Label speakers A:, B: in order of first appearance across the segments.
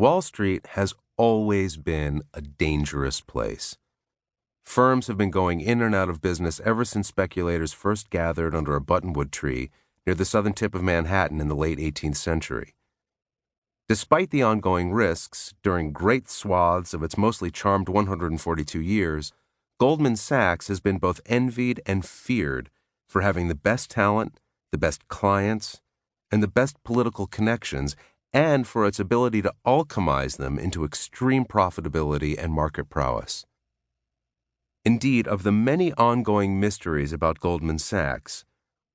A: Wall Street has always been a dangerous place. Firms have been going in and out of business ever since speculators first gathered under a buttonwood tree near the southern tip of Manhattan in the late 18th century. Despite the ongoing risks, during great swaths of its mostly charmed 142 years, Goldman Sachs has been both envied and feared for having the best talent, the best clients, and the best political connections, and for its ability to alchemize them into extreme profitability and market prowess. Indeed, of the many ongoing mysteries about Goldman Sachs,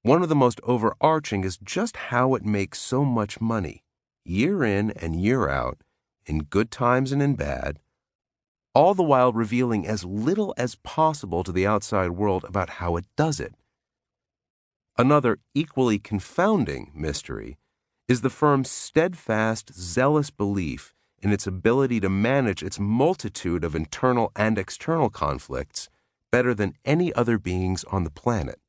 A: one of the most overarching is just how it makes so much money, year in and year out, in good times and in bad, all the while revealing as little as possible to the outside world about how it does it. Another equally confounding mystery is the firm's steadfast, zealous belief in its ability to manage its multitude of internal and external conflicts better than any other beings on the planet.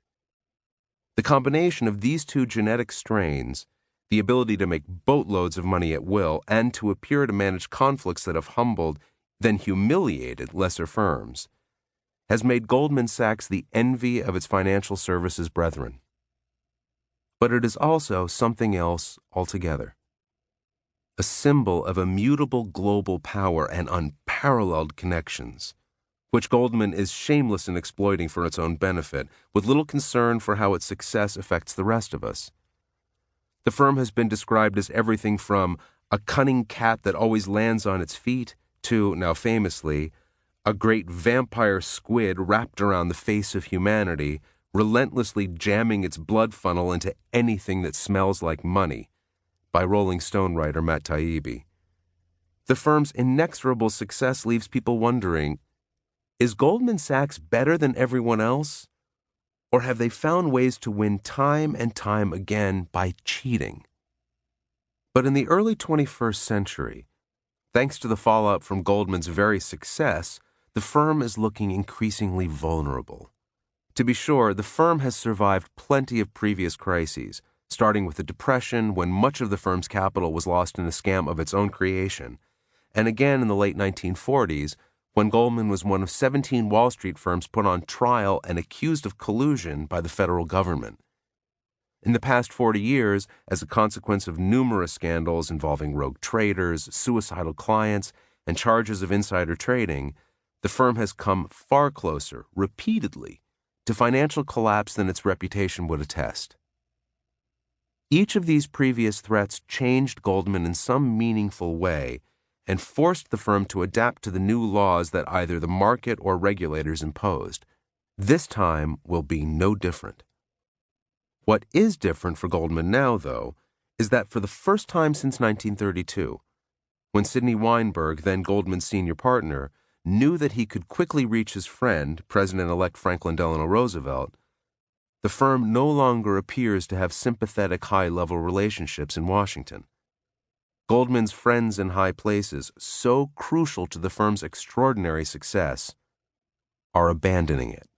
A: The combination of these two genetic strains, the ability to make boatloads of money at will and to appear to manage conflicts that have humbled, then humiliated lesser firms, has made Goldman Sachs the envy of its financial services brethren. But it is also something else altogether. A symbol of immutable global power and unparalleled connections, which Goldman is shameless in exploiting for its own benefit, with little concern for how its success affects the rest of us. The firm has been described as everything from a cunning cat that always lands on its feet to, now famously, a great vampire squid wrapped around the face of humanity, relentlessly jamming its blood funnel into anything that smells like money, by Rolling Stone writer Matt Taibbi. The firm's inexorable success leaves people wondering, is Goldman Sachs better than everyone else? Or have they found ways to win time and time again by cheating? But in the early 21st century, thanks to the fallout from Goldman's very success, the firm is looking increasingly vulnerable. To be sure, the firm has survived plenty of previous crises, starting with the Depression when much of the firm's capital was lost in a scam of its own creation, and again in the late 1940s when Goldman was one of 17 Wall Street firms put on trial and accused of collusion by the federal government. In the past 40 years, as a consequence of numerous scandals involving rogue traders, suicidal clients, and charges of insider trading, the firm has come far closer, repeatedly, to financial collapse than its reputation would attest. Each of these previous threats changed Goldman in some meaningful way and forced the firm to adapt to the new laws that either the market or regulators imposed. This time will be no different. What is different for Goldman now, though, is that for the first time since 1932, when Sidney Weinberg, then Goldman's senior partner, knew that he could quickly reach his friend, President-elect Franklin Delano Roosevelt, the firm no longer appears to have sympathetic high-level relationships in Washington. Goldman's friends in high places, so crucial to the firm's extraordinary success, are abandoning it.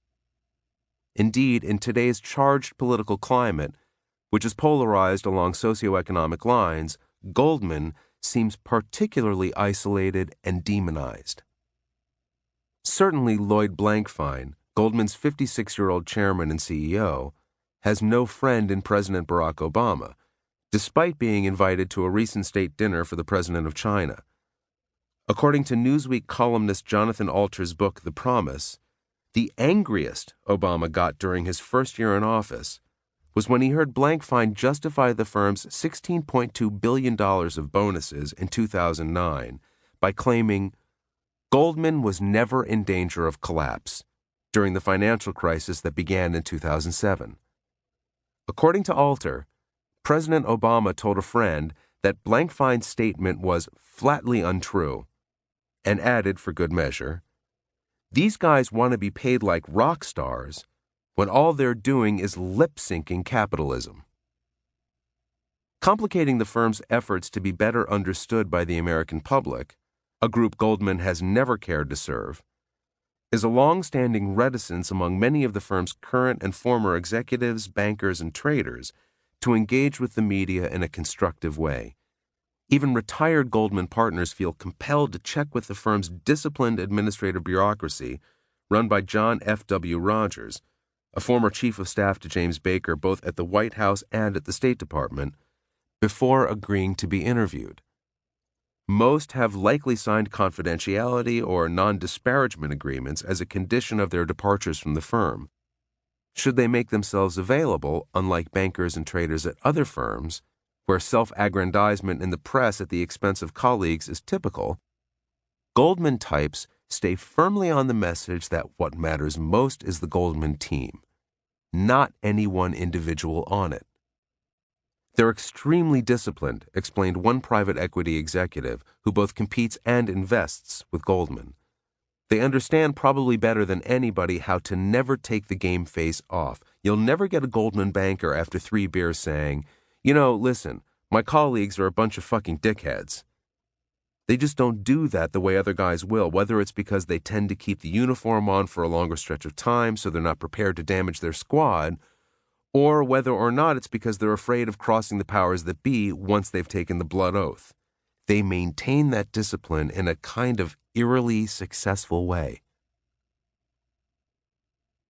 A: Indeed, in today's charged political climate, which is polarized along socioeconomic lines, Goldman seems particularly isolated and demonized. Certainly Lloyd Blankfein, Goldman's 56-year-old chairman and CEO, has no friend in President Barack Obama, despite being invited to a recent state dinner for the president of China. According to Newsweek columnist Jonathan Alter's book, The Promise, the angriest Obama got during his first year in office was when he heard Blankfein justify the firm's $16.2 billion of bonuses in 2009 by claiming Goldman was never in danger of collapse during the financial crisis that began in 2007. According to Alter, President Obama told a friend that Blankfein's statement was flatly untrue and added, for good measure, "These guys want to be paid like rock stars when all they're doing is lip-syncing capitalism." Complicating the firm's efforts to be better understood by the American public, a group Goldman has never cared to serve, is a long-standing reticence among many of the firm's current and former executives, bankers, and traders to engage with the media in a constructive way, Even retired Goldman partners feel compelled to check with the firm's disciplined administrative bureaucracy, run by John F. W. Rogers, a former chief of staff to James Baker both at the White House and at the State Department, before agreeing to be interviewed. Most have likely signed confidentiality or non-disparagement agreements as a condition of their departures from the firm. Should they make themselves available, unlike bankers and traders at other firms, where self-aggrandizement in the press at the expense of colleagues is typical, Goldman types stay firmly on the message that what matters most is the Goldman team, not any one individual on it. They're extremely disciplined, explained one private equity executive who both competes and invests with Goldman. They understand probably better than anybody how to never take the game face off. You'll never get a Goldman banker after 3 beers saying, listen, my colleagues are a bunch of fucking dickheads. They just don't do that the way other guys will, whether it's because they tend to keep the uniform on for a longer stretch of time so they're not prepared to damage their squad, or whether or not it's because they're afraid of crossing the powers that be once they've taken the blood oath. They maintain that discipline in a kind of eerily successful way.